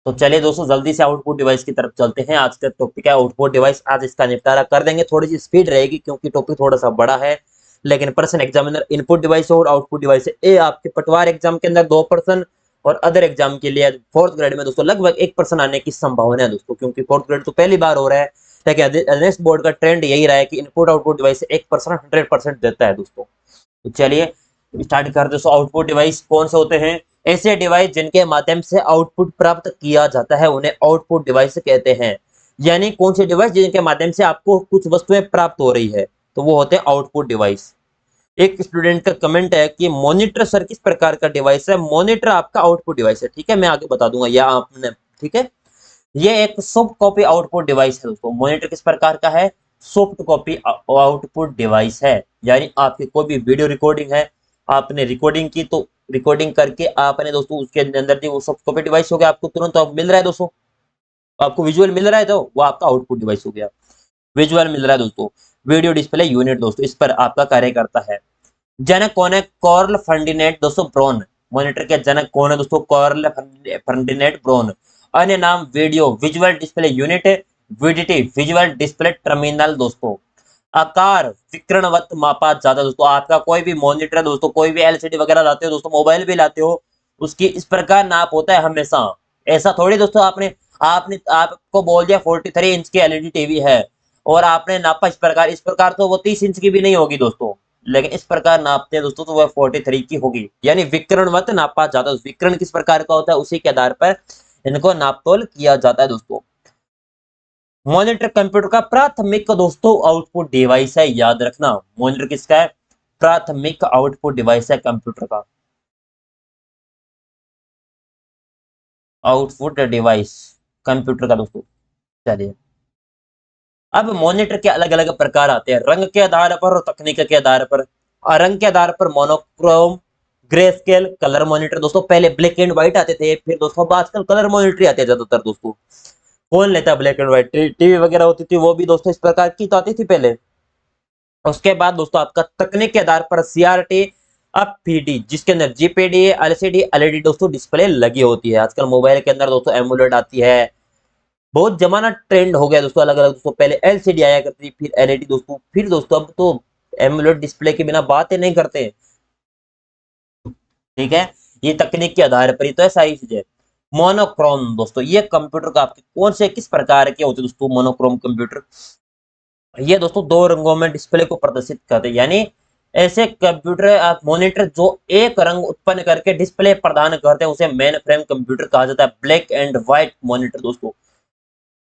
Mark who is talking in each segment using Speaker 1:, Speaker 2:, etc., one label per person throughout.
Speaker 1: तो चलिए दोस्तों जल्दी से आउटपुट डिवाइस की तरफ चलते हैं। आज का टॉपिक है आउटपुट डिवाइस। आज इसका निपटारा कर देंगे, थोड़ी सी स्पीड रहेगी क्योंकि टॉपिक थोड़ा सा बड़ा है। लेकिन पर्सन एग्जामिनर इनपुट डिवाइस और आउटपुट डिवाइस है, ये आपके पटवार एग्जाम के अंदर 2% और अदर एग्जाम के लिए फोर्थ ग्रेड में दोस्तों लगभग 1% आने की संभावना है दोस्तों, क्योंकि फोर्थ ग्रेड तो पहली बार हो रहा है। लेकिन नेक्स्ट बोर्ड का ट्रेंड यही रहा है कि इनपुट आउटपुट डिवाइस 1% 100% देता है दोस्तों। तो चलिए स्टार्ट कर दोस्तों। आउटपुट डिवाइस कौन से होते हैं? ऐसे डिवाइस जिनके माध्यम से आउटपुट प्राप्त किया जाता है उन्हें आउटपुट डिवाइस कहते हैं। यानी कौन से डिवाइस जिनके माध्यम से आपको कुछ वस्तुएं प्राप्त हो रही है, तो वो होते हैं आउटपुट डिवाइस। एक स्टूडेंट का कमेंट है कि मॉनिटर सर किस प्रकार का डिवाइस है? मॉनिटर आपका आउटपुट डिवाइस है, ठीक है, मैं आगे बता दूंगा या आपने, ठीक है। ये एक सॉफ्ट कॉपी आउटपुट डिवाइस है दोस्तों। मॉनिटर किस प्रकार का है? सॉफ्ट कॉपी आउटपुट डिवाइस है। यानी आपकी कोई भी वीडियो रिकॉर्डिंग है, आपने रिकॉर्डिंग की, तो रिकॉर्डिंग करके आपने दोस्तों उसके अंदर जो वो सॉफ्ट कॉपी डिवाइस हो गया, आपको तुरंत तो मिल रहा है दोस्तों, आपको विजुअल मिल रहा है, तो वो आपका आउटपुट डिवाइस हो गया। विजुअल मिल रहा है दोस्तों। वीडियो डिस्प्ले यूनिट दोस्तों इस पर आपका कार्य करता है। जनक कौन है? कॉर्ल फर्डिनेंड दोस्तों ब्रोन। मॉनिटर के जनक कौन है दोस्तों? Karl Ferdinand Braun. अन्य नाम video visual display unit, VDT visual display terminal दोस्तों। आकार विकिरणवत मापा जाता है दोस्तों। आपका कोई भी मॉनिटर है दोस्तों, कोई भी एलसीडी वगैरह लाते हो दोस्तों, मोबाइल भी लाते हो, उसकी इस प्रकार नाप होता है हमेशा। ऐसा थोड़ी दोस्तों आपने आपने आपको बोल दिया 43 इंच की एलईडी टीवी है और आपने नापा इस प्रकार तो वो 30 इंच की भी नहीं होगी दोस्तों। लेकिन इस प्रकार नापते हैं दोस्तों तो वह 43 की होगी। यानी विकिरणवत नापा जाता है। विकिरण किस प्रकार का होता है, उसी के आधार पर इनको नापतोल किया जाता है दोस्तों। मॉनिटर कंप्यूटर का प्राथमिक दोस्तों आउटपुट डिवाइस है, याद रखना। मॉनिटर किसका है? प्राथमिक आउटपुट डिवाइस है कंप्यूटर का। आउटपुट डिवाइस कंप्यूटर का दोस्तों। चलिए अब मॉनिटर के अलग अलग प्रकार आते हैं, रंग के आधार पर और तकनीक के आधार पर। रंग के आधार पर monochrome, grey scale, colour monitor दोस्तों। पहले ब्लैक एंड व्हाइट आते थे, फिर दोस्तों अब आजकल कलर मॉनिटर आते हैं ज्यादातर दोस्तों। कौन लेता है ब्लैक एंड व्हाइट? टीवी वगैरह होती थी वो भी दोस्तों इस प्रकार की तो आती थी पहले। उसके बाद दोस्तों आपका तकनीक के आधार पर सीआरटी, अब पीडी, जिसके अंदर जीपीडी, एलसीडी, एलईडी दोस्तों डिस्प्ले लगी होती है। आजकल मोबाइल के अंदर दोस्तों एमुलेट आती है। बहुत जमाना ट्रेंड हो गया दोस्तों, अलग अलग दोस्तों। पहले एलसीडी आया करती थी, फिर एलईडी दोस्तों, फिर दोस्तों अब तो एमुलेट डिस्प्ले के बिना बात ही नहीं करते। ठीक है, ये तकनीक के आधार पर ही तो है सारी चीजें। मोनोक्रोम दोस्तों, ये कंप्यूटर का आपके कौन से किस प्रकार के होते हैं दोस्तों? मोनोक्रोम कंप्यूटर ये दोस्तों दो रंगों में डिस्प्ले को प्रदर्शित करते हैं। यानी ऐसे कंप्यूटर आप मॉनिटर जो एक रंग उत्पन्न करके डिस्प्ले प्रदान करते हैं उसे मेन फ्रेम कंप्यूटर कहा जाता है। ब्लैक एंड व्हाइट मॉनिटर दोस्तों।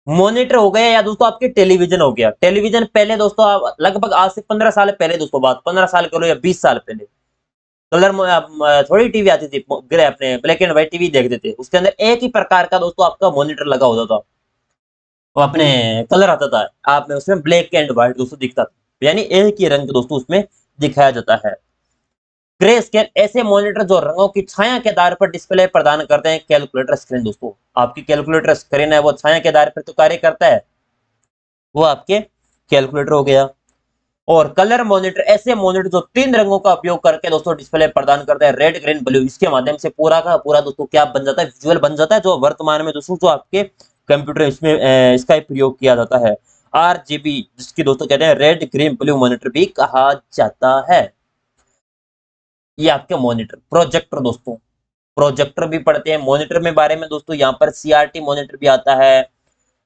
Speaker 1: मॉनिटर हो गया या दोस्तों आपके टेलीविजन हो गया। टेलीविजन पहले दोस्तों आप लगभग आज से 15 साल पहले दोस्तों, बात 15 साल करो या 20 साल पहले, कलर थोड़ी टीवी आती थी, अपने ब्लैक एंड व्हाइट टीवी देखते थे, उसके अंदर एक ही प्रकार का दोस्तों आपका मॉनिटर लगा होता था। वो अपने कलर आता था, आपने उसमें ब्लैक एंड व्हाइट दोस्तों दिखता था। यानी एक ही रंग दोस्तों उसमें दिखाया जाता है। ग्रे स्केल ऐसे मॉनिटर जो रंगों की छाया के आधार पर डिस्प्ले प्रदान करते हैं। कैलकुलेटर स्क्रीन दोस्तों, आपकी कैलकुलेटर स्क्रीन है वो छाया के आधार पर तो कार्य करता है, वो आपके कैलकुलेटर हो गया। और कलर मॉनिटर ऐसे मॉनिटर जो 3 रंगों का उपयोग करके दोस्तों डिस्प्ले प्रदान करते हैं, रेड ग्रीन ब्लू। इसके माध्यम से पूरा का पूरा दोस्तों क्या बन जाता है? विजुअल बन जाता है, जो वर्तमान में दोस्तों जो आपके कंप्यूटर इसमें इसका प्रयोग किया जाता है। आरजीबी, जिसकी दोस्तों कहते हैं रेड ग्रीन ब्लू मॉनिटर भी कहा जाता है। ये आपके मॉनिटर। प्रोजेक्टर दोस्तों, प्रोजेक्टर भी पढ़ते हैं मॉनिटर में बारे में दोस्तों। यहाँ पर सीआरटी मॉनिटर भी आता है,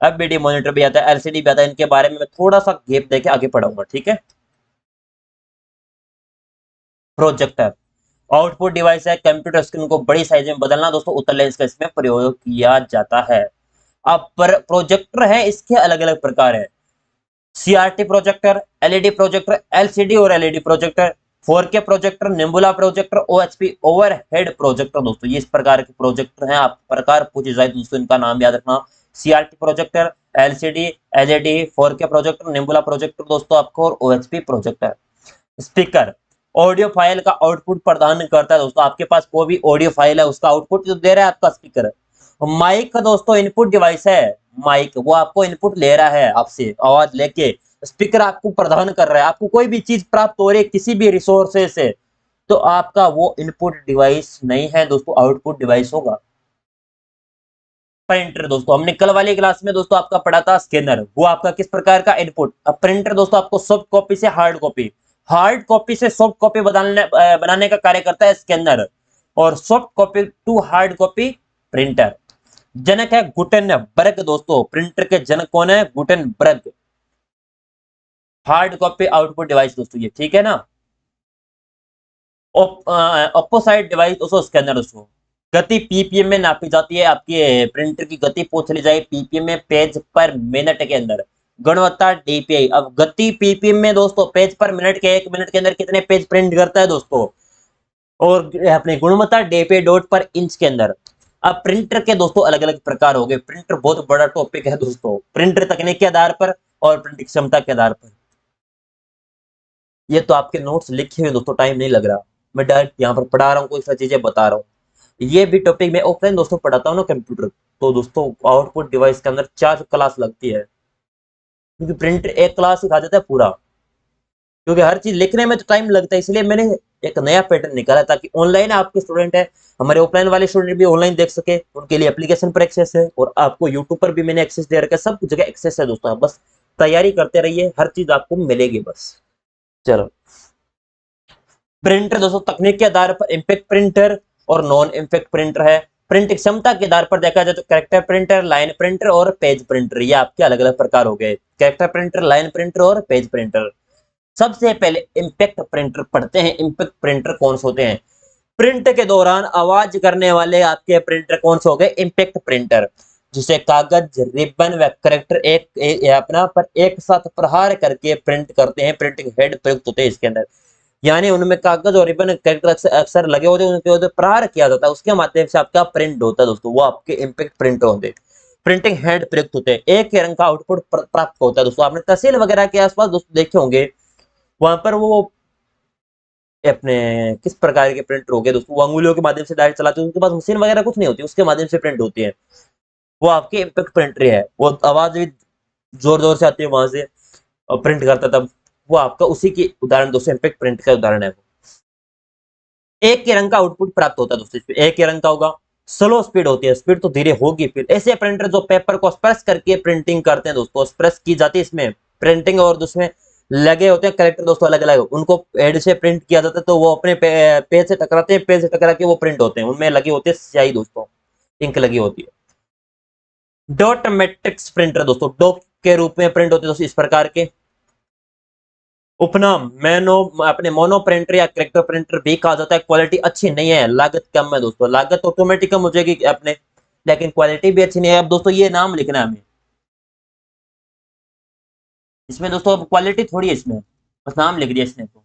Speaker 1: एफबीडी मॉनिटर भी आता है, एलसीडी भी आता है। इनके बारे में मैं थोड़ा सा गैप देके आगे पढ़ाऊंगा, ठीक है। प्रोजेक्टर आउटपुट डिवाइस है, कंप्यूटर स्क्रीन को बड़ी साइज में बदलना दोस्तों, उत्तर लेंस का इसमें प्रयोग किया जाता है। अब पर प्रोजेक्टर है, इसके अलग अलग प्रकार है। CRT projector, LED projector, LCD और LED projector, 4K projector, nebula projector, OHP overhead projector दोस्तों। ये इस प्रकार के प्रोजेक्टर हैं। आप प्रकार पूछे जाए दोस्तों इनका नाम याद रखना। CRT projector, LCD, LED, 4K projector, nebula projector दोस्तों आपको, और OHP projector. Speaker audio file का आउटपुट प्रदान करता है दोस्तों। आपके पास कोई भी ऑडियो फाइल है उसका आउटपुट जो दे रहा है आपका स्पीकर है। माइक का दोस्तों इनपुट डिवाइस है। माइक वो आपको इनपुट ले रहा है, आपसे आवाज लेके स्पीकर आपको प्रदान कर रहा है। आपको कोई भी चीज प्राप्त हो रही है किसी भी रिसोर्सेज से, तो आपका वो इनपुट डिवाइस नहीं है दोस्तों, आउटपुट डिवाइस होगा। प्रिंटर दोस्तों, हमने कल वाली क्लास में दोस्तों आपका पढ़ा था स्कैनर, वो आपका किस प्रकार का इनपुट। अब प्रिंटर दोस्तों आपको सॉफ्ट कॉपी से हार्ड कॉपी से सॉफ्ट कॉपी बनाने का कार्य करता है स्कैनर, और soft copy to hard copy printer. जनक है गुटेनबर्ग दोस्तों, प्रिंटर के जनक कौन है, Gutenberg. Hard copy output device दोस्तों ये, ठीक है ना। ऑपोसाइड डिवाइस दोस्तों स्कैनर दोस्तों। गति पीपीएम में नापी जाती है, आपकी प्रिंटर की गति पूछ ली जाए पीपीएम में, पेज पर मिनट के अंदर। गुणवत्ता डीपीआई, अब गति पीपीएम में दोस्तों, पेज पर मिनट के, 1 मिनट के अंदर कितने पेज प्रिंट करता है दोस्तों, और अपने गुणवत्ता डीपीआई डॉट पर इंच के अंदर। अब प्रिंटर के दोस्तों अलग अलग प्रकार हो गए, प्रिंटर बहुत बड़ा टॉपिक है दोस्तों, प्रिंटर तकनीक के आधार पर और प्रिंटिंग क्षमता के आधार पर। ये तो आपके नोट्स लिखे हुए दोस्तों, टाइम नहीं लग रहा, मैं डायरेक्ट यहाँ पर पढ़ा रहा हूँ, कोई सा चीजें बता रहा हूँ। ये भी टॉपिक मैं ऑफलाइन दोस्तों पढ़ाता हूँ ना कंप्यूटर, तो दोस्तों आउटपुट डिवाइस के अंदर 4 क्लास लगती है, क्योंकि प्रिंटर एक क्लास ही खा जाता है पूरा, क्योंकि हर चीज लिखने में तो टाइम लगता है, इसलिए मैंने एक नया पैटर्न निकाला ताकि ऑनलाइन आपके स्टूडेंट है, हमारे ऑफलाइन वाले स्टूडेंट भी ऑनलाइन देख सके, उनके लिए एप्लीकेशन पर एक्सेस है, और आपको यूट्यूब पर भी मैंने एक्सेस दे रखा है, सब जगह एक्सेस है दोस्तों, आप बस तैयारी करते रहिए, हर चीज आपको मिलेगी बस। चलो, प्रिंटर दोस्तों तकनीक के आधार पर इम्पैक्ट प्रिंटर और नॉन इम्पैक्ट प्रिंटर है। प्रिंट क्षमता के आधार पर देखा जाए तो कैरेक्टर प्रिंटर, लाइन प्रिंटर और पेज प्रिंटर, ये आपके अलग अलग प्रकार हो गए, कैरेक्टर प्रिंटर, लाइन प्रिंटर और पेज प्रिंटर। सबसे पहले इम्पैक्ट प्रिंटर पढ़ते हैं। इम्पैक्ट प्रिंटर कौन से होते हैं, प्रिंट के दौरान आवाज करने वाले आपके प्रिंटर कौन से हो गए, इम्पैक्ट प्रिंटर, जिसे कागज, रिबन व करेक्टर अपना पर एक साथ प्रहार करके प्रिंट करते हैं, प्रिंटिंग हेड प्रयुक्त होते हैं इसके अंदर, यानी उनमें कागज और रिबन कैरेक्टर अक्सर लगे होते हैं, उनके ऊपर प्रहार किया जाता है, उसके माध्यम से आपका प्रिंट होता है दोस्तों, वो आपके इम्पैक्ट प्रिंटर होते हैं, प्रिंटिंग हेड प्रयुक्त होते हैं, एक ही रंग का आउटपुट प्राप्त होता है दोस्तों। आपने तहसील वगैरह के आसपास दोस्तों देखे होंगे, वहां पर वो अपने किस प्रकार के प्रिंटर हो गए दोस्तों, वो अंगुलियों के माध्यम से डायरेक्ट चलाते हैं, उनके पास मशीन वगैरह कुछ नहीं होती, उसके माध्यम से प्रिंट होती है, वो आपके इम्पैक्ट प्रिंटर है, वो आवाज भी जोर जोर से आती है वहां से, और प्रिंट करता तब, वो आपका उसी की उदाहरण दोस्तों, इम्पैक्ट प्रिंट का उदाहरण है। एक ही रंग का आउटपुट प्राप्त होता है दोस्तों, इसमें एक ही रंग का होगा, स्लो स्पीड होती है, स्पीड तो धीरे होगी, फिर ऐसे प्रिंटर जो पेपर को स्पर्श करके प्रिंटिंग करते हैं दोस्तों, स्पर्श की जाती है इसमें प्रिंटिंग, और उसमें लगे होते हैं करेक्टर दोस्तों अलग अलग, उनको हेड से प्रिंट किया जाता है, तो वो अपने पेज से टकराते हैं, पेज से टकरा के वो प्रिंट होते हैं, उनमें लगे होते हैं स्याही दोस्तों, इंक लगी होती है। डॉट मैट्रिक्स प्रिंटर दोस्तों, डॉट के रूप में प्रिंट होते हैं दोस्तों इस प्रकार के। उपनाम मैनो अपने मोनो प्रिंटर या करेक्टर प्रिंटर भी कहा जाता है, क्वालिटी अच्छी नहीं है, लागत कम है दोस्तों, लागत ऑटोमेटिक कम हो जाएगी अपने, लेकिन क्वालिटी भी अच्छी नहीं है। अब दोस्तों ये नाम लिखना है हमें, इसमें दोस्तों अब क्वालिटी थोड़ी है इसमें, बस नाम लिख दिया इसने, तो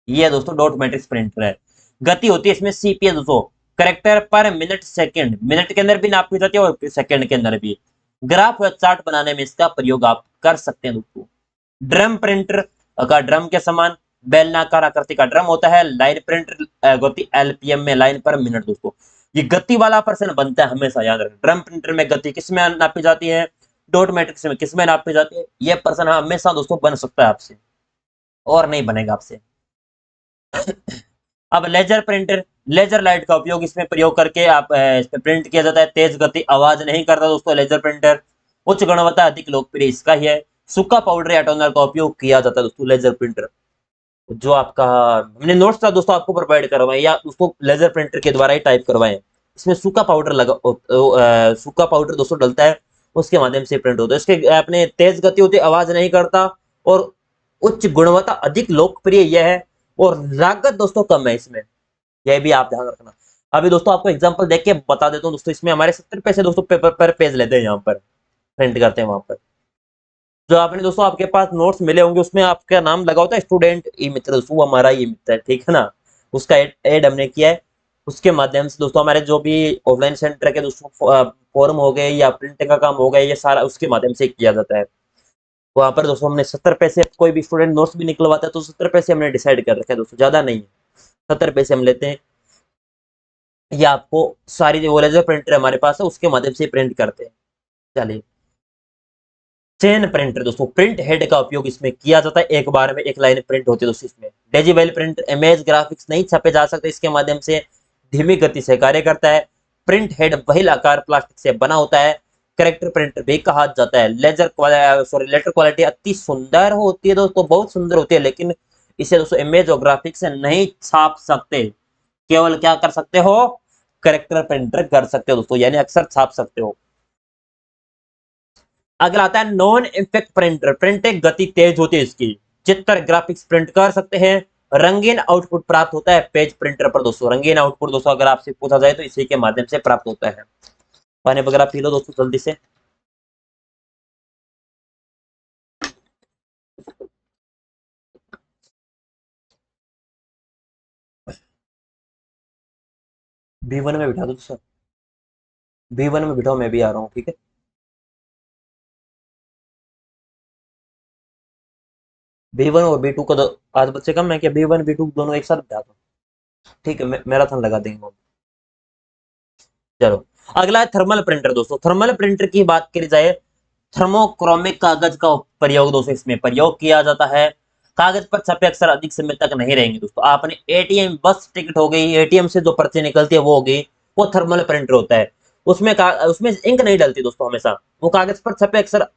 Speaker 1: ये दोस्तों डॉट मैट्रिक्स प्रिंटर है। गति होती है इसमें सीपीएस दोस्तों, करेक्टर पर मिनट सेकंड, मिनट के अंदर भी नापी जाती है और सेकंड के अंदर भी। ग्राफ या चार्ट बनाने में इसका प्रयोग आप कर सकते हैं दोस्तों। ड्रम प्रिंटर का ड्रम के समान बेलनाकार आकृति का ड्रम होता है। लाइन प्रिंटर गति एलपीएम में, लाइन पर मिनट दोस्तों, ये गति वाला प्रश्न बनता है, हमेशा याद रखें। ड्रम प्रिंटर में गति किस में नापी जाती है, डॉट मैट्रिक्स में किस में नापी जाती है, ये प्रश्न हमेशा दोस्तों बन सकता है आपसे, और नहीं बनेगा आपसे। अब लेजर प्रिंटर, लेजर लाइट का उपयोग इसमें प्रयोग करके आप इस पे प्रिंट किया जाता है, तेज गति आवाज नहीं करता दोस्तों लेजर प्रिंटर, उच्च गुणवत्ता अधिक लोकप्रिय इसका ही है। सूखा पाउडर या टोनर का उपयोग किया जाता है दोस्तों लेजर प्रिंटर, जो आपका हमने नोट्स था दोस्तों आपको प्रोवाइड करवाए, या उसको लेजर प्रिंटर के द्वारा ही टाइप करवाएं, इसमें सूखा पाउडर सूखा पाउडर दोस्तों डलता है, उसके माध्यम से प्रिंट होता है, इसके अपने तेज गति होती है, आवाज नहीं करता, और उच्च गुणवत्ता अधिक लोकप्रिय यह है, और लागत दोस्तों कम है इसमें, यह भी आप ध्यान रखना। अभी दोस्तों आपको एग्जांपल देख के बता देता हूँ दोस्तों, इसमें हमारे 70 पैसे दोस्तों पेपर पर पेज लेते हैं, यहाँ पर प्रिंट करते हैं वहां पर। जो आपने दोस्तों आपके पास नोट्स मिले होंगे उसमें आपका नाम लगा होता है स्टूडेंट ई मित्र दोस्तों, वो हमारा ई मित्र है, ठीक है ना, उसका ऐड हमने किया है, उसके माध्यम से दोस्तों हमारे जो भी ऑफलाइन सेंटर के दोस्तों फॉर्म हो गए या प्रिंटिंग का काम हो गया, ये सारा उसके माध्यम से किया जाता है। वहां पर दोस्तों हमने 70 पैसे, कोई भी स्टूडेंट नोट्स भी निकलवाता है तो 70 पैसे हमने डिसाइड कर रखा है दोस्तों, ज्यादा नहीं है, 70 पैसे हम लेते हैं। ये आपको सारी जो लेजर प्रिंटर हमारे पास है उसके माध्यम से प्रिंट करते हैं। चलिए, चेन प्रिंटर दोस्तों, प्रिंट हेड का उपयोग इसमें किया जाता है, एक बार में एक लाइन प्रिंट होती है दोस्तों इसमें। डिजिटल प्रिंटर इमेज ग्राफिक्स नहीं छपे जा सकते इसके माध्यम से, धीमी गति से कार्य करता है। प्रिंट हेड बहिल आकार प्लास्टिक से बना होता है। करेक्टर प्रिंटर भी कहा जाता है। लेटर क्वालिटी अति सुंदर होती है दोस्तों, बहुत सुंदर होती है, लेकिन इसे दोस्तों इमेज और ग्राफिक्स से नहीं छाप सकते। केवल क्या कर सकते हो, करेक्टर प्रिंटर कर सकते हो दोस्तों, यानी अक्सर छाप सकते हो। अगला आता है नॉन इफेक्ट प्रिंटर। प्रिंटिंग गति तेज होती है इसकी, चित्र ग्राफिक्स प्रिंट कर सकते हैं। रंगीन आउटपुट प्राप्त होता है पेज प्रिंटर पर दोस्तों। रंगीन आउटपुट दोस्तों अगर आपसे पूछा जाए तो इसी के माध्यम से प्राप्त होता है। पानी वगैरह पी लो दोस्तों जल्दी से। B1 में बिठा दो सर, B1 में बिठाओ, मैं भी आ रहा हूँ, ठीक है। B1 और B2 का आज बच्चे कम है क्या, B1 B2 दोनों एक साथ बिठा दो, ठीक है, मैराथन लगा देंगे वो। चलो, अगला है थर्मल प्रिंटर दोस्तों। थर्मल प्रिंटर की बात करी जाए, थर्मोक्रोमिक कागज का प्रयोग दोस्तों इसमें प्रयोग किया जाता है। कागज पर छपे अक्षर अधिक समय तक नहीं रहेंगे दोस्तों। आपने एटीएम बस टिकट हो गई, एटीएम से जो पर्ची निकलती है वो हो गई, वो थर्मल प्रिंटर होता है। उसमें इंक नहीं डलती दोस्तों, हमेशा वो कागज पर छपे अक्षर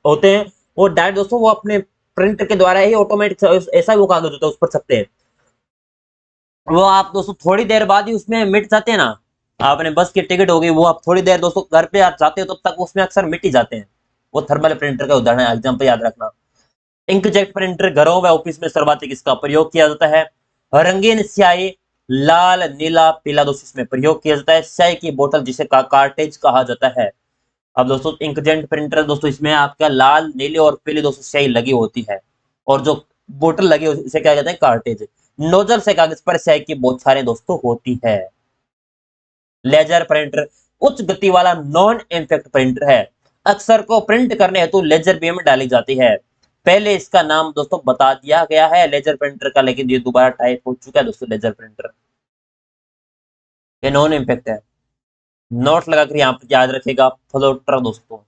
Speaker 1: होते हैं, वो डायरेक्ट दोस्तों वो अपने प्रिंटर के द्वारा ही ऑटोमेटिक ऐसा वो कागज होता है उस पर छपते हैं। वो आप दोस्तों थोड़ी देर बाद ही उसमें मिट जाते हैं ना। आपने बस की टिकट हो गई, वो आप थोड़ी देर दोस्तों घर पे आप जाते हो तब तक उसमें अक्सर मिट ही जाते हैं। वो थर्मल प्रिंटर का उदाहरण है, एग्जाम्पल याद रखना। इंकजेट प्रिंटर घरों व ऑफिस में सर्वाधिक इसका प्रयोग किया जाता है। रंगीन स्याही लाल नीला पीला दोस्तों इसमें प्रयोग किया जाता है। स्याही की बोतल जिसे कार्टेज कहा जाता है। अब दोस्तों इंकजेट प्रिंटर दोस्तों इसमें आपका लाल नीली और पीली दोस्तों स्याही लगी होती है, और जो बोतल लगी होती है इसे क्या कहते हैं, कार्टेज। नोजल से कागज पर स्याही की बौछारें दोस्तों होती है। लेजर प्रिंटर उच्च गति वाला नॉन इम्पैक्ट प्रिंटर है। अक्षर को प्रिंट करने हेतु लेजर बीम डाली जाती है। पहले इसका नाम दोस्तों बता दिया गया है लेजर प्रिंटर का, लेकिन ये दोबारा टाइप हो चुका है दोस्तों लेजर प्रिंटर। ये नॉन इम्पैक्ट है। नोट लगाकर यहाँ पर याद रखेगा फ्लोटर दोस्तों।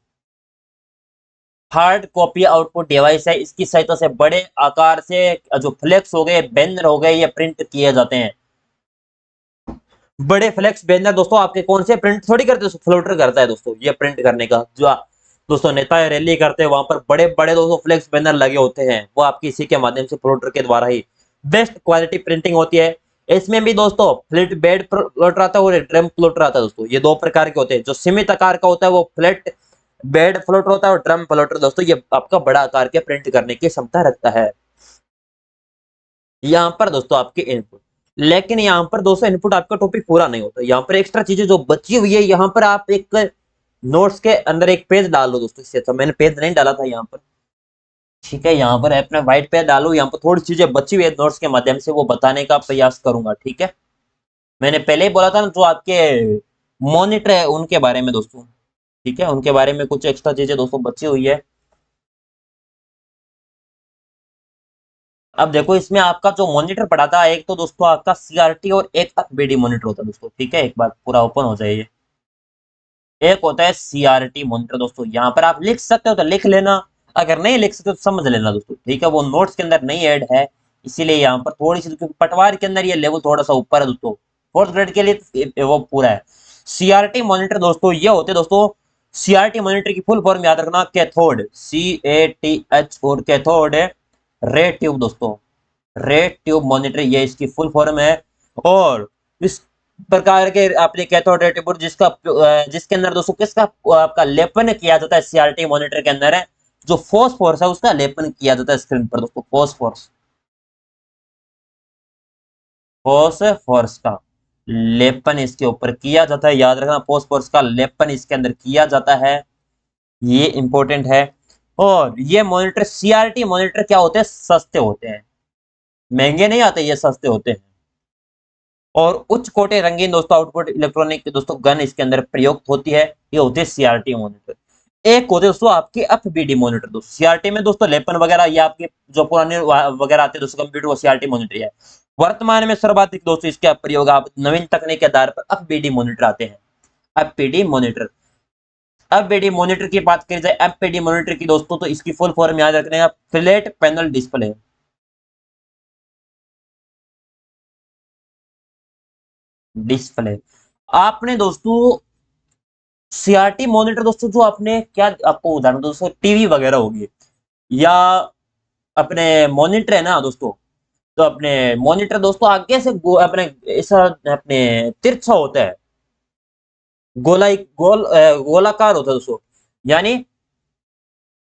Speaker 1: हार्ड कॉपी आउटपुट डिवाइस है, इसकी सहायता से बड़े आकार से जो फ्लेक्स हो गए बैनर हो गए ये प्रिंट किए जाते हैं। बड़े फ्लेक्स बैनर दोस्तों आपके कौन से प्रिंट थोड़ी करते हैं, फ्लोटर करता है दोस्तों ये प्रिंट करने का। जो दोस्तों नेता रैली करते हैं वहां पर बड़े बड़े दोस्तों फ्लेक्स बैनर लगे होते हैं, वो आपकी इसी के माध्यम से फ्लोटर के द्वारा ही बेस्ट क्वालिटी प्रिंटिंग होती है। इसमें भी दोस्तों फ्लैट बेड फ्लोटर आता है और ड्रम फ्लोटर आता है दोस्तों। ये दो प्रकार के होते हैं। जो सीमित आकार का होता है वो फ्लैट बेड फ्लोटर होता है, और ड्रम फ्लोटर दोस्तों ये आपका बड़ा आकार के प्रिंट करने की क्षमता रखता है। यहाँ पर दोस्तों आपके इनपुट, लेकिन यहाँ पर दोस्तों इनपुट आपका टॉपिक पूरा नहीं होता। यहाँ पर एक्स्ट्रा चीजें जो बची हुई है, यहाँ पर आप एक नोट्स के अंदर एक पेज डाल लो दोस्तों। इससे अच्छा मैंने पेज नहीं डाला था यहाँ पर, ठीक है। यहाँ पर अपना व्हाइट पेज डालो, यहाँ पर थोड़ी चीजें बची हुई है नोट्स के माध्यम से वो बताने का प्रयास करूंगा, ठीक है। मैंने पहले ही बोला था ना जो आपके मॉनिटर है उनके बारे में दोस्तों, ठीक है, उनके बारे में कुछ एक्स्ट्रा चीजें दोस्तों बची हुई है। अब देखो इसमें आपका जो मॉनिटर पड़ा था, एक तो दोस्तों आपका सीआरटी और एक एफबीडी मॉनिटर होता है दोस्तों, ठीक है। एक बार पूरा ओपन हो जाइए। एक होता है सीआरटी मॉनिटर दोस्तों, यहाँ पर आप लिख सकते हो तो लिख लेना, अगर नहीं लिख सकते तो समझ लेना दोस्तों, ठीक है। वो नोट्स के अंदर नहीं ऐड है, इसीलिए यहाँ पर थोड़ी सी, क्योंकि पटवार के अंदर ये लेवल थोड़ा सा ऊपर है दोस्तों, फोर्थ ग्रेड के लिए वो पूरा है। सीआरटी मॉनिटर दोस्तों ये होते दोस्तों, सीआरटी मॉनिटर की फुल फॉर्म याद रखना, कैथोड, CATH और कैथोड रे ट्यूब दोस्तों। रे ट्यूब मॉनिटर ये इसकी फुल फॉर्म है। और इस प्रकार के आपने कैथोड रे ट्यूब जिसके अंदर दोस्तों किसका आपका लेपन किया जाता है, सीआरटी मॉनिटर के अंदर है जो फोर्स है उसका लेपन किया जाता है स्क्रीन पर दोस्तों। फोर्स का लेपन इसके ऊपर किया जाता है, याद रखना फोर्स का लेपन इसके अंदर किया जाता है, ये इंपॉर्टेंट है। और ये मॉनिटर सीआरटी मॉनिटर क्या होते हैं, सस्ते होते हैं, महंगे नहीं आते, ये सस्ते होते हैं। और उच्च कोटि रंगीन दोस्तों आउटपुट इलेक्ट्रॉनिक दोस्तों गन इसके अंदर प्रयुक्त होती है, ये होते हैं सीआरटी मॉनिटर। एक होते दोस्तों आपके एफबीडी मॉनिटर दोस्तों। सीआरटी में दोस्तों लेपन वगैरह ये आपके जो पुराने वगैरह आते हैं दोस्तों कंप्यूटर, वो सीआरटी मॉनिटर है। वर्तमान में सर्वाधिक दोस्तों इसका प्रयोग आप नवीन तकनीक के आधार पर एफबीडी मॉनिटर आते हैं। एफबीडी मॉनिटर, एफबीडी मॉनिटर की बात करी जाए, एफबीडी मॉनिटर की दोस्तों तो इसकी फुल फॉर्म याद रखने का, फ्लैट पैनल डिस्प्ले, डिस्प्ले आपने दोस्तों सीआरटी मॉनिटर दोस्तों, जो आपने क्या आपको उदाहरण दोस्तों, टीवी वगैरह होगी या अपने मॉनिटर है ना दोस्तों, तो अपने मॉनिटर दोस्तों आगे से अपने ऐसा अपने तिरछा होता है, गोलाकार होता है दोस्तों, यानी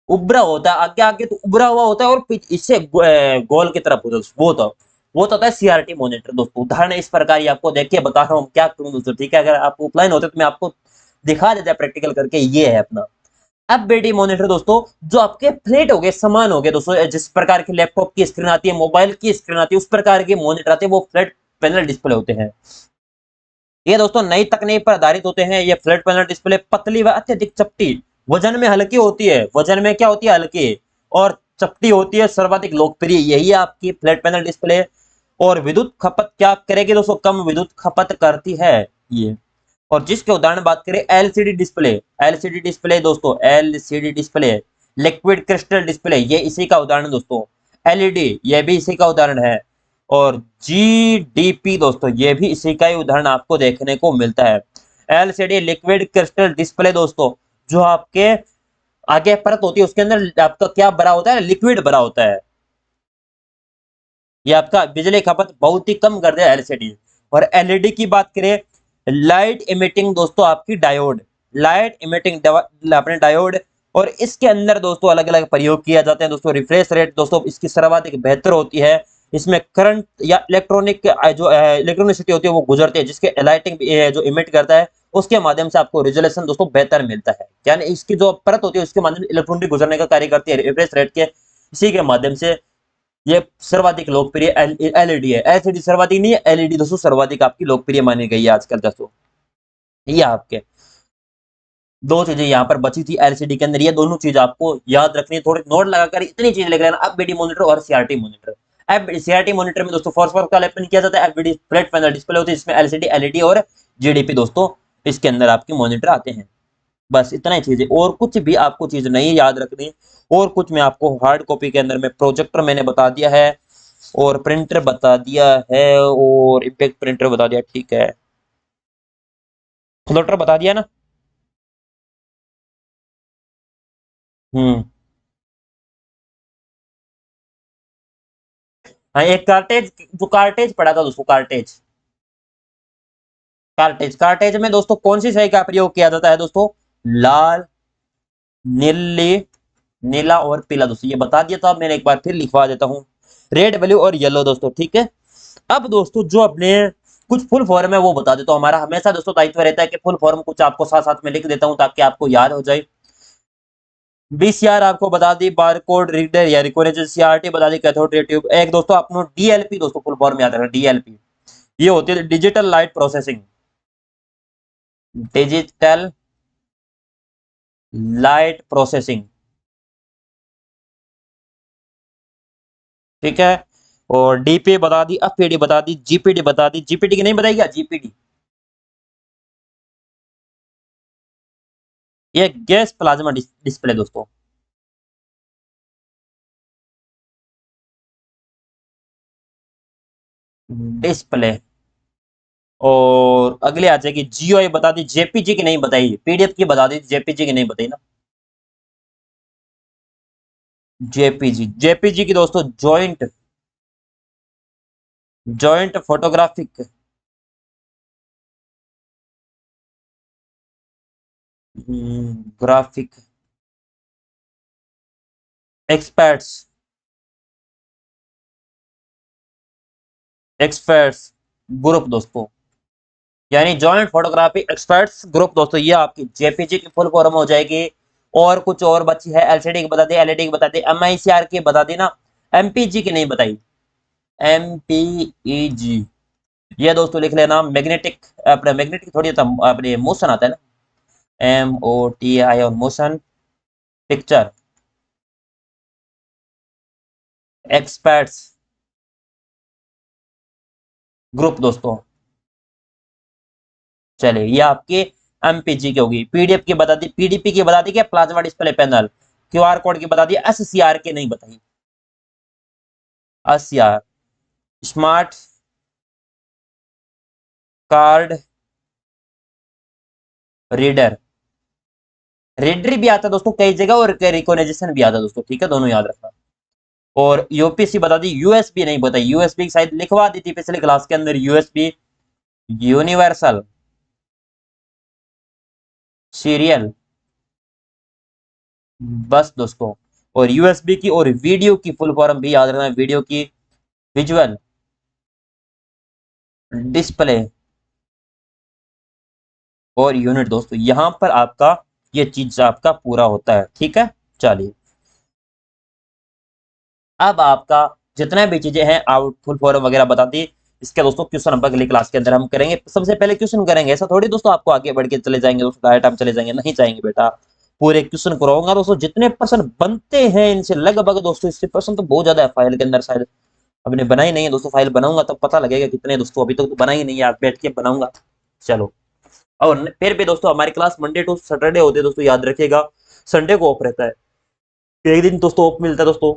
Speaker 1: उभरा होता है, आगे आगे तो उभरा हुआ होता है और इससे गोल की तरफ होता है, वो तो होता है सीआरटी मॉनिटर दोस्तों। उदाहरण इस प्रकार ही आपको देख के बता रहा हूँ, क्या करूँ दोस्तों, ठीक है, अगर आप ऑफलाइन होते तो मैं आपको दिखा देता प्रैक्टिकल करके, ये है अपना। अब बेटी मॉनिटर दोस्तों, जो आपके फ्लैट हो गए, समान हो गए दोस्तों, जिस प्रकार के लैपटॉप की स्क्रीन आती है, मोबाइल की स्क्रीन आती है, उस प्रकार के मॉनिटर आते हैं, वो फ्लैट पैनल डिस्प्ले होते हैं। ये दोस्तों नई तकनीक पर आधारित होते हैं। ये फ्लैट पैनल डिस्प्ले पतली व अत्यधिक चपटी, वजन में हल्की होती है, वजन में क्या होती है, हल्की, और चपटी होती है, सर्वाधिक लोकप्रिय यही है आपकी फ्लैट पैनल डिस्प्ले। और विद्युत खपत क्या करेगी दोस्तों, कम विद्युत खपत करती है ये। और जिसके उदाहरण बात करें, एलसीडी डिस्प्ले, एलसीडी डिस्प्ले दोस्तों, LCD display, liquid crystal display, ये इसी का उदाहरण दोस्तों। एलईडी, ये भी इसी का उदाहरण है। और जीडीपी दोस्तों, ये भी इसी का ही उदाहरण आपको देखने को मिलता है। एलसीडी लिक्विड क्रिस्टल डिस्प्ले दोस्तों, जो आपके आगे परत होती है, उसके अंदर आपका क्या भरा होता है, लिक्विड भरा होता है। ये आपका बिजली खपत बहुत ही कम कर दिया एलसीडी। और एलईडी की बात करें, लाइट इमिटिंग दोस्तों, आपकी डायोड, लाइट इमिटिंग अपने डायोड। और इसके अंदर दोस्तों अलग अलग प्रयोग किया जाते हैं दोस्तों। रिफ्रेश रेट दोस्तों इसकी सर्वाधिक बेहतर होती है। इसमें करंट या इलेक्ट्रॉनिक जो इलेक्ट्रॉनिसिटी होती है वो गुजरती है, जिसके लाइटिंग जो इमिट करता है, उसके माध्यम से आपको रिजोल्यूशन दोस्तों बेहतर मिलता है। यानी इसकी जो परत होती है उसके माध्यम से इलेक्ट्रॉनिक गुजरने का कार्य करती है रिफ्रेश रेट के, इसी के माध्यम से ये सर्वाधिक लोकप्रिय एलईडी है। एलसीडी सर्वाधिक नहीं है, एलईडी दोस्तों सर्वाधिक आपकी लोकप्रिय मानी गई है आजकल दोस्तों। ये आपके दो चीजें यहाँ पर बची थी एलसीडी के अंदर, ये दोनों चीज आपको याद रखनी है, थोड़े नोट लगाकर इतनी चीज लिख लेना। अब बीडी मॉनिटर और सीआरटी मॉनिटर, अब सीआरटी मॉनिटर में दोस्तों फॉस्फोरस का लेपन किया जाता है। एलबीडी फ्लैट पैनल डिस्प्ले होती है, इसमें एलसीडी, एलईडी और जीडीपी दोस्तों इसके अंदर आपके मॉनिटर आते हैं। बस इतना ही चीज है, और कुछ भी आपको चीज नहीं याद रखनी। और कुछ मैं आपको हार्ड कॉपी के अंदर में प्रोजेक्टर मैंने बता दिया है, और प्रिंटर बता दिया है, और इम्पैक्ट प्रिंटर बता दिया, ठीक है, फ्लोटर बता दिया ना। हम्म। हाँ, एक कार्टेज, जो कार्टेज पड़ा था दोस्तों, कार्टेज, कार्टेज, कार्टेज में दोस्तों कौन सी स्याही का प्रयोग किया जाता है दोस्तों, लाल, नीली, नीला और पीला दोस्तों, ये बता दिया था मैंने, एक बार फिर लिखवा देता हूँ। रेड, ब्लू और येलो दोस्तों, ठीक है। अब दोस्तों जो अपने कुछ फुल फॉर्म है वो बता देता हूँ। हमारा हमेशा दोस्तों दायित्व रहता है कि फुल फॉर्म कुछ आपको साथ साथ में लिख देता हूँ ताकि आपको याद हो जाए। बीसीआर आपको बता दी, बारकोड रीडर या रिकॉग्निशन, सीआरटी बता दी, कैथोड रे ट्यूब। एक दोस्तों अपनो डीएलपी दोस्तों, फुल फॉर्म याद रखना, डीएलपी, ये होती है digital light processing, digital light processing, ठीक है। और डीपी बता दी, एफपीडी बता दी, जीपीडी बता दी, जीपीडी की नहीं बताई क्या, जीपीडी, ये गैस प्लाज्मा डिस्प्ले दोस्तों, डिस्प्ले। और अगले आ जाएगी जीओआई बता दी, जेपीजी की नहीं बताई, पीडीएफ की बता दी, जेपीजी की नहीं बताई ना। जेपीजी, जेपीजी की दोस्तों joint, joint photographic graphic experts, experts group दोस्तों, यानी जॉइंट फोटोग्राफी एक्सपर्ट्स ग्रुप दोस्तों, ये आपकी जेपीजी की फुल फॉर्म हो जाएगी। और कुछ और बची है, एलसीडी की बता दी, एलईडी की बता दी, एमआईसीआर की बता दी ना, एमपीजी की नहीं बताई, एमपीईजी, ये दोस्तों लिख लेना। मैग्नेटिक, अपने मैग्नेटिक थोड़ी अपने मोशन आता है ना, MOTI, और मोशन पिक्चर एक्सपर्ट्स ग्रुप दोस्तों। चलिए ये आपकी एमपीजी की होगी। पीडीएफ की बता दी, पीडीपी की बता दी, क्या plasma display panel, QR code की बता दी, एससीआर की नहीं बताई, SCR smart card reader, reader भी आता है दोस्तों कई जगह, और रिकॉग्नाइजेशन भी आता है दोस्तों, ठीक है, दोनों याद रखना। और यूपीसी बता दी, यूएसबी नहीं बताई, यूएसबी की शायद लिखवा दी थी पिछले क्लास के अंदर, यूएसबी यूनिवर्सल सीरियल बस दोस्तों। और यूएसबी की और वीडियो की फुल फॉर्म भी याद रखना, वीडियो की विजुअल डिस्प्ले और यूनिट दोस्तों, यहां पर आपका ये चीज आपका पूरा होता है, ठीक है। चलिए, अब आपका जितने भी चीजें हैं आउट फुल फॉर्म वगैरह बता दी, इसके दोस्तों क्वेश्चन हम अगली क्लास के अंदर हम करेंगे। सबसे पहले क्वेश्चन करेंगे, ऐसा थोड़ी दोस्तों आपको आगे बढ़ के चले जाएंगे दोस्तों, डायरेक्ट हम चले जाएंगे, नहीं चाहेंगे बेटा। पूरे क्वेश्चन कराऊंगा दोस्तों, जितने प्रश्न बनते हैं इनसे लगभग दोस्तों, इससे प्रश्न तो बहुत ज्यादा है फाइल के अंदर, शायद अभी बनाई नहीं है दोस्तों, फाइल बनाऊंगा तब पता लगेगा कितने दोस्तों, अभी तक तो बनाई नहीं है, आज बैठ के बनाऊंगा। चलो, और फिर भी दोस्तों हमारी क्लास मंडे टू सैटरडे होती है दोस्तों, याद रखिएगा। संडे को ऑफ रहता है, एक दिन दोस्तों ऑफ मिलता है दोस्तों,